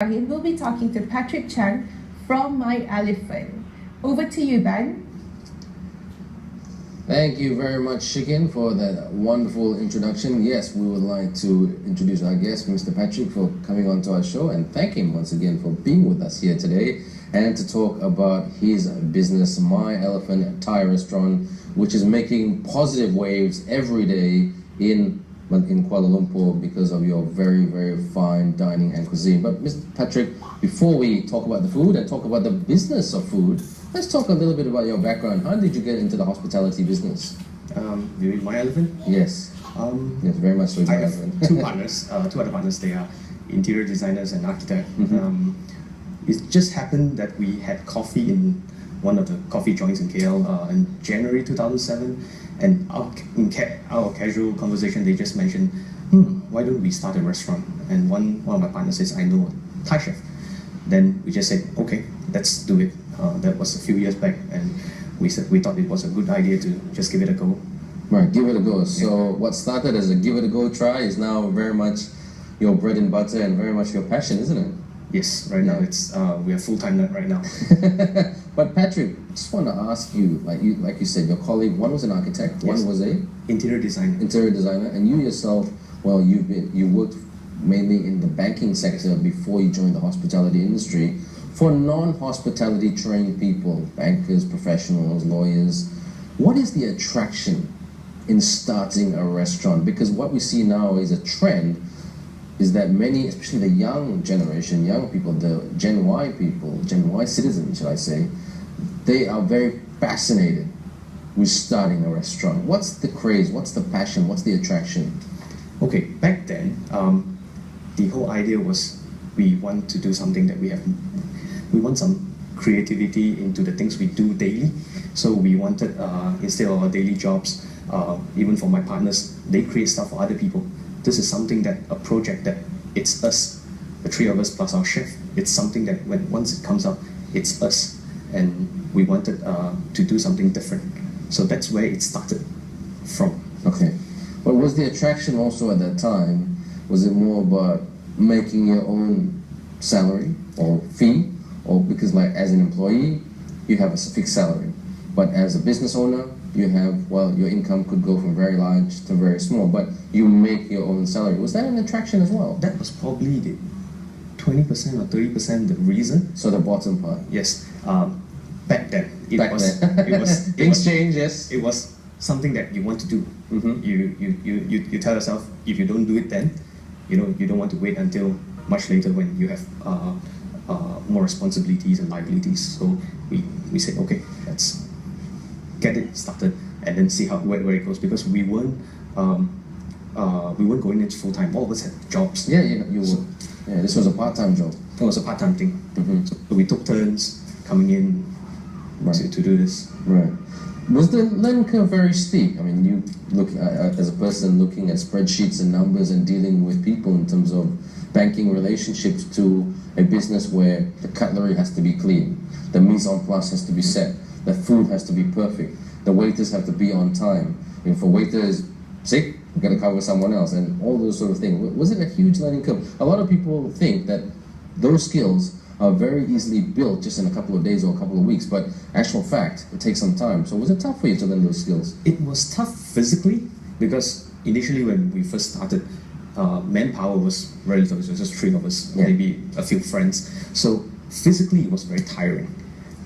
We'll be talking to Patrick Cheng from MyElephant. Over to you, Ben. Thank you very much, Shikin, for that wonderful introduction. Yes, we would like to introduce our guest, Mr. Patrick, for coming on to our show and thank him once again for being with us here today and to talk about his business, MyElephant Thai restaurant, which is making positive waves every day in Kuala Lumpur because of your very, very fine dining and cuisine. But Mr. Patrick, before we talk about the food and talk about the business of food, let's talk a little bit about your background. How did you get into the hospitality business? You mean MyElephant? Yes. Yes, very much so. I have two partners, two other partners. They are interior designers and architects. It just happened that we had coffee in one of the coffee joints in KL in January 2007, and in our casual conversation, they just mentioned, why don't we start a restaurant? And one of my partners says, I know a Thai chef. Then we just said, okay, let's do it. That was a few years back, and we thought it was a good idea to just give it a go. Right, give it a go. So what started as a give it a go try is now very much your bread and butter and very much your passion, isn't it? Yes, right now it's we are full-time right now. But Patrick, just want to ask you, like you said, your colleague, one was an architect, yes. One was a interior designer, and you yourself, well, you worked mainly in the banking sector before you joined the hospitality industry. For non-hospitality trained people, bankers, professionals, lawyers, what is the attraction in starting a restaurant? Because what we see now is a trend is that many, especially the young generation, young people, the Gen Y people, Gen Y citizens, should I say, they are very fascinated with starting a restaurant. What's the craze? What's the passion? What's the attraction? Okay, back then, the whole idea was we want to do something that we want some creativity into the things we do daily. So we wanted, instead of our daily jobs, even for my partners, they create stuff for other people. This is something that, a project that it's us, the three of us plus our chef. It's something that once it comes up, it's us. And we wanted to do something different. So that's where it started from. Okay. But was the attraction also at that time, was it more about making your own salary or fee? Or because like as an employee, you have a fixed salary. But as a business owner, you have, well, your income could go from very large to very small, but you make your own salary. Was that an attraction as well? That was probably the 20% or 30% the reason. So the bottom part? Yes. Back then, it was things change, yes. It was something that you want to do. You tell yourself, if you don't do it then, you don't want to wait until much later when you have more responsibilities and liabilities. So we said, okay, let's get it started and then see where it goes, because we weren't going into full time. All of us had jobs. Yeah, you were. Yeah, this was a part-time job. It was a part-time thing. So we took turns coming in to do this. Right. Was the learning curve very steep? I mean, you look as a person looking at spreadsheets and numbers and dealing with people in terms of banking relationships to a business where the cutlery has to be clean, the mise en place has to be set, the food has to be perfect, the waiters have to be on time. If a waiter is sick, you've got to cover someone else, and all those sort of things. Was it a huge learning curve? A lot of people think that those skills are very easily built just in a couple of days or a couple of weeks, but actual fact, it takes some time. So was it tough for you to learn those skills? It was tough physically, because initially when we first started, manpower was very little. It was just three of us, maybe a few friends. So physically it was very tiring.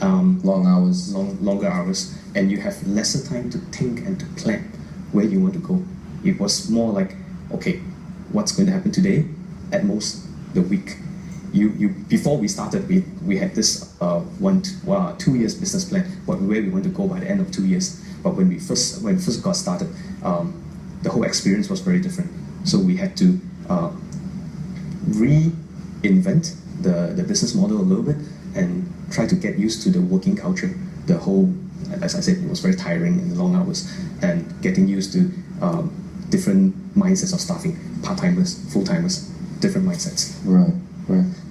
Long hours. Longer hours, and you have lesser time to think and to plan where you want to go. It was more like, okay, what's going to happen today? At most, the week. Before we started, we had this 2 years business plan, where we want to go by the end of 2 years. But when we first got started, the whole experience was very different. So we had to reinvent the business model a little bit and try to get used to the working culture. The whole, as I said, it was very tiring in the long hours, and getting used to different mindsets of staffing, part-timers, full-timers, different mindsets. Right.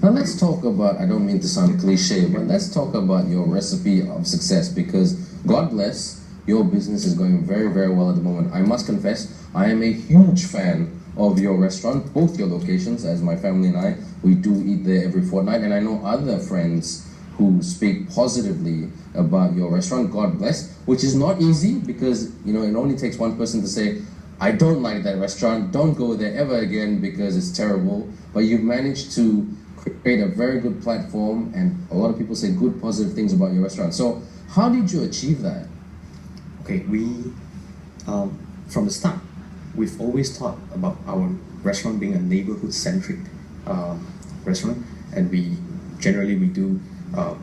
Now let's talk about, I don't mean to sound cliche, but let's talk about your recipe of success, because God bless, your business is going very, very well at the moment. I must confess, I am a huge fan of your restaurant, both your locations, as my family and I, we do eat there every fortnight, and I know other friends who speak positively about your restaurant, God bless, which is not easy because, you know, it only takes one person to say, I don't like that restaurant, don't go there ever again because it's terrible, but you've managed to create a very good platform and a lot of people say good positive things about your restaurant. So how did you achieve that? Okay, we, from the start, we've always thought about our restaurant being a neighborhood-centric restaurant, and we do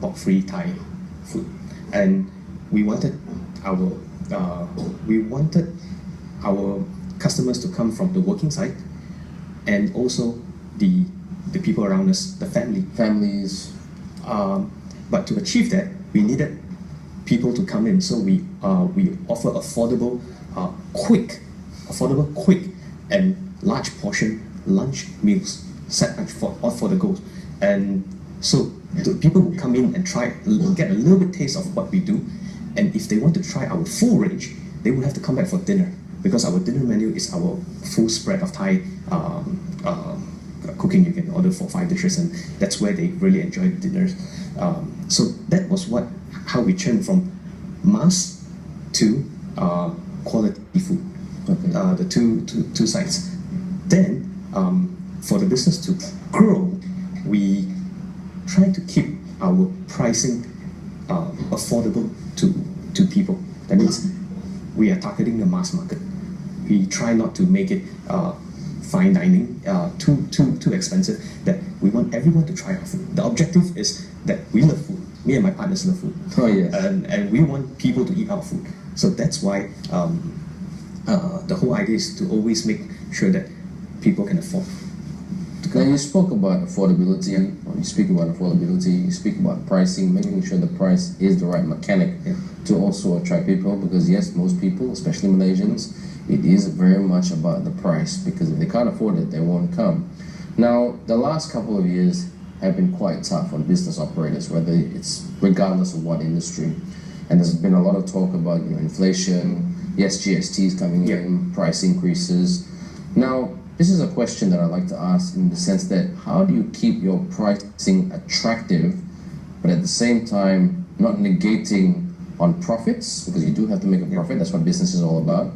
pork-free Thai food, and we wanted our customers to come from the working side, and also the people around us, the families. But to achieve that, we needed people to come in, so we offer affordable, quick, and large portion lunch meals set for the go, and so the people who come in and try get a little bit taste of what we do, and if they want to try our full range, they will have to come back for dinner, because our dinner menu is our full spread of Thai cooking. You can order 4-5 dishes, and that's where they really enjoy the dinners. So that was how we turned from mass to quality food. Okay. The two sides. Then for the business to grow, we try to keep our pricing affordable to people. That means we are targeting the mass market. We try not to make it fine dining, too expensive, that we want everyone to try our food. The objective is that we love food. Me and my partners love food. Oh, yes. And we want people to eat our food. So that's why the whole idea is to always make sure that people can afford. Now you spoke about affordability, you speak about affordability, you speak about pricing, making sure the price is the right mechanic to also attract people, because yes, most people, especially Malaysians, it is very much about the price, because if they can't afford it, they won't come. Now, the last couple of years have been quite tough on business operators, whether it's regardless of what industry. And there's been a lot of talk about inflation, yes, GST is coming in, price increases. Now, this is a question that I'd like to ask in the sense that how do you keep your pricing attractive, but at the same time not negating on profits, because you do have to make a profit, that's what business is all about.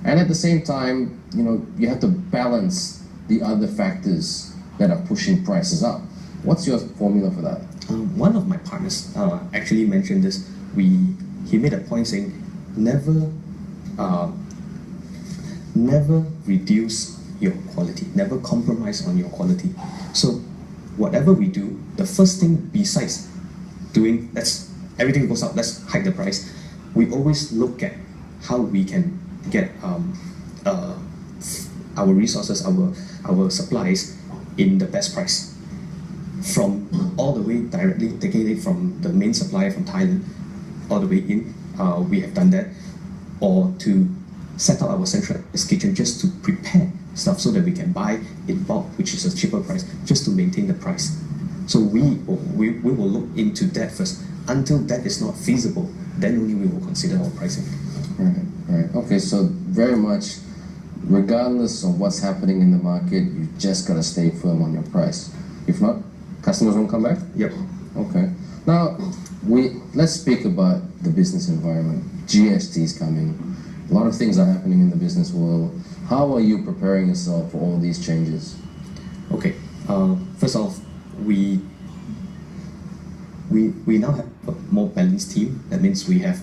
And at the same time, you have to balance the other factors that are pushing prices up. What's your formula for that? One of my partners actually mentioned this. He made a point saying, never reduce your quality, never compromise on your quality. So whatever we do, the first thing besides doing, everything goes up, let's hike the price, we always look at how we can get our resources, our supplies in the best price. From all the way directly, taking it from the main supplier from Thailand, all the way in, we have done that. Or to set up our centralized kitchen just to prepare stuff so that we can buy in bulk, which is a cheaper price, just to maintain the price. So we will look into that first. Until that is not feasible, then only we will consider our pricing. Right. Okay, so very much, regardless of what's happening in the market, you just gotta stay firm on your price. If not, customers won't come back? Yep. Okay. Now, let's speak about the business environment. GST is coming. A lot of things are happening in the business world. How are you preparing yourself for all these changes? Okay. First off, we now have a more balanced team. That means we have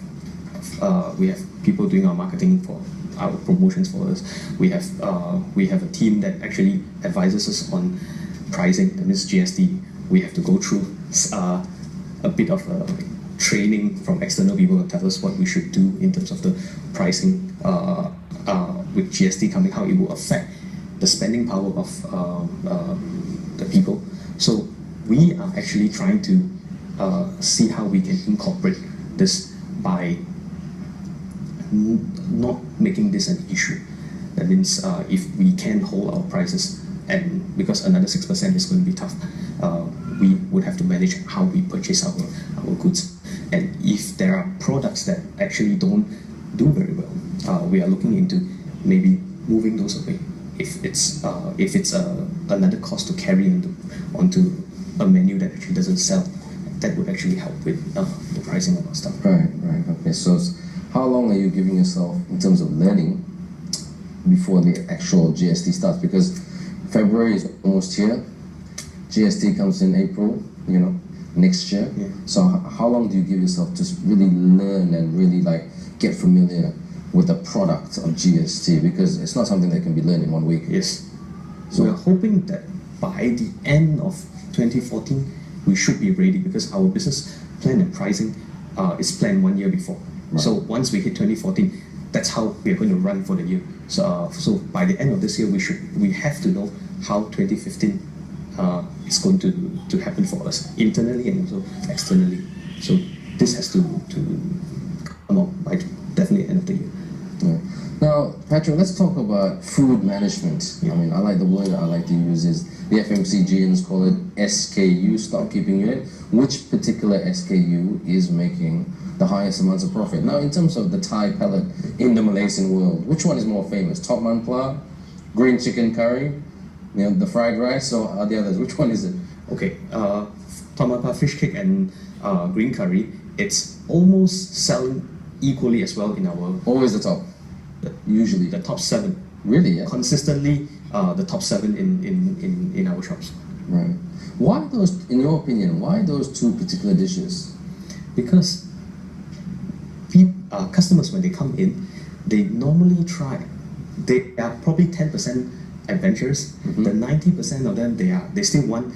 people doing our marketing for our promotions for us. We have a team that actually advises us on pricing. That means GST. We have to go through a bit of training from external people to tell us what we should do in terms of the pricing with GST coming, how it will affect the spending power of the people. So we are actually trying to see how we can incorporate this by not making this an issue. That means if we can hold our prices, and because another 6% is going to be tough, we would have to manage how we purchase our goods. And if there are products that actually don't do very well, we are looking into maybe moving those away if it's another cost to carry onto a menu that actually doesn't sell, that would actually help with the pricing of our stuff. Right. Okay. So, how long are you giving yourself in terms of learning before the actual GST starts? Because February is almost here. GST comes in April, next year. Yeah. So how long do you give yourself to really learn and really get familiar with the product of GST? Because it's not something that can be learned in 1 week. Yes. So we're hoping that by the end of 2014, we should be ready, because our business plan and pricing is planned 1 year before. Right. So once we hit 2014, that's how we are going to run for the year. So by the end of this year, we have to know how 2015 is going to happen for us internally and also externally. So this has to come out by definitely end of the year. Yeah. Now, Patrick, let's talk about food management. Yeah. I mean, I like the word I like to use is the FMCGians call it SKU, stock keeping unit. Which particular SKU is making the highest amounts of profit? Now, in terms of the Thai palette in the Malaysian world, which one is more famous? Top Man Pla, green chicken curry, the fried rice, or are the others? Which one is it? Okay, Tom Man Pla fish cake and green curry, it's almost selling equally as well in our Always the top. Usually the top 7. Really? Yeah. Consistently, the top 7 in our shops. Right. Why those? In your opinion, why those 2 particular dishes? Because customers, when they come in, they normally try. They are probably 10% adventurous. Mm-hmm. The 90% of them, they still want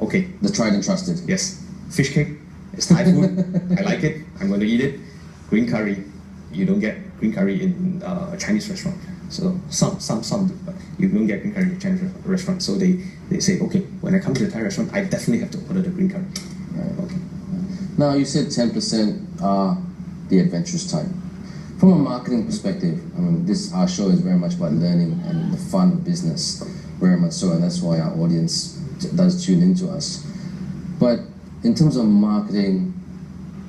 okay. The tried and trusted. Yes, fish cake. It's Thai food. I like it. I'm going to eat it. Green curry. You don't get green curry in a Chinese restaurant. So some do, but you don't get green curry in a Chinese restaurant. So they say, okay, when I come to the Thai restaurant, I definitely have to order the green curry. Right. Okay. Now, you said 10% are the adventurous type. From a marketing perspective, I mean, our show is very much about learning and the fun of business, very much so, and that's why our audience does tune into us. But in terms of marketing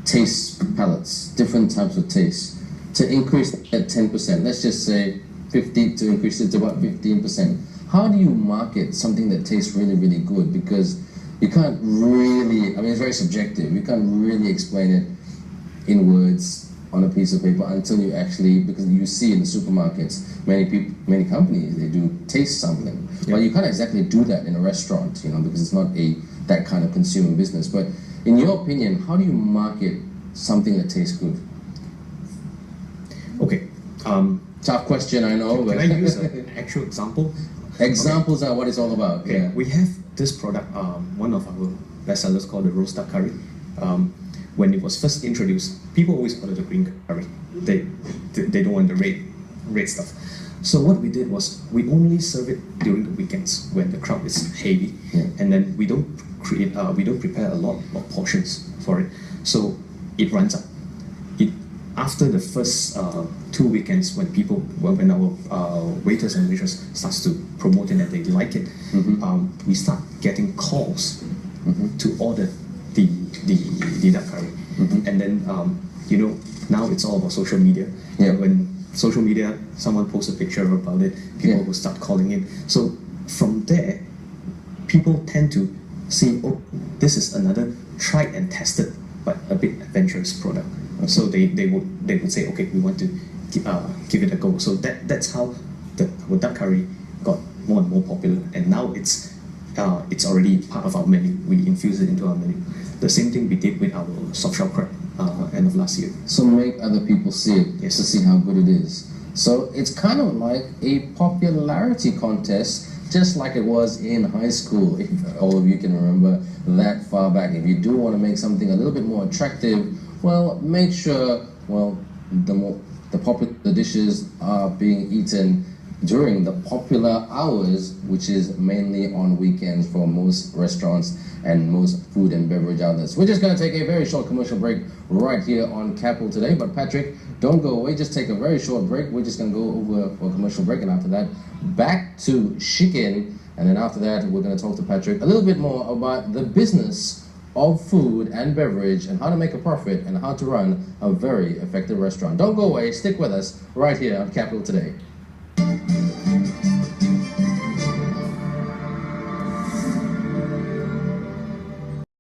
taste palettes, different types of tastes, to increase that 10%, let's just say 50 to increase it to about 15%, how do you market something that tastes really, really good? Because you can't really, I mean, it's very subjective. You can't really explain it in words on a piece of paper until you actually, because you see in the supermarkets, many companies, they do taste sampling. Yeah. But you can't exactly do that in a restaurant, because it's not that kind of consumer business. But in your opinion, how do you market something that tastes good? Okay. Tough question, I know. Can I use an actual example? Examples are what it's all about. Okay. Yeah. We have this product, one of our best sellers called the roast duck curry. When it was first introduced, people always order the green curry. They don't want the red stuff. So what we did was we only serve it during the weekends when the crowd is heavy, Yeah. and then we don't prepare a lot of portions for it. So it runs up. After the first 2 weekends, when our waiters and waitresses starts to promote it and they like it, Mm-hmm. we start getting calls Mm-hmm. to order the duck curry. Mm-hmm. And then now it's all about social media. Yeah. And when social media, someone posts a picture about it, people Yeah. will start calling in. So from there, people tend to see, oh, this is another tried and tested but a bit adventurous product. Okay. So they would say, okay, we want to give it a go. So that's how our duck curry got more and more popular, and now it's already part of our menu. We infuse it into our menu. The same thing we did with our soft shell crab end of last year. So make other people see it, Yes. to see how good it is. So it's kind of like a popularity contest, just like it was in high school, if all of you can remember that far back. If you do want to make something a little bit more attractive, well, make sure, the dishes are being eaten during the popular hours, which is mainly on weekends for most restaurants and most food and beverage outlets. We're just going to take a very short commercial break right here on Capital Today. But Patrick, don't go away. Just take a very short break. We're just going to go over for a commercial break, and after that, back to chicken. And then after that, we're going to talk to Patrick a little bit more about the business of food and beverage and how to make a profit and how to run a very effective restaurant. Don't go away. Stick with us right here on Capital Today.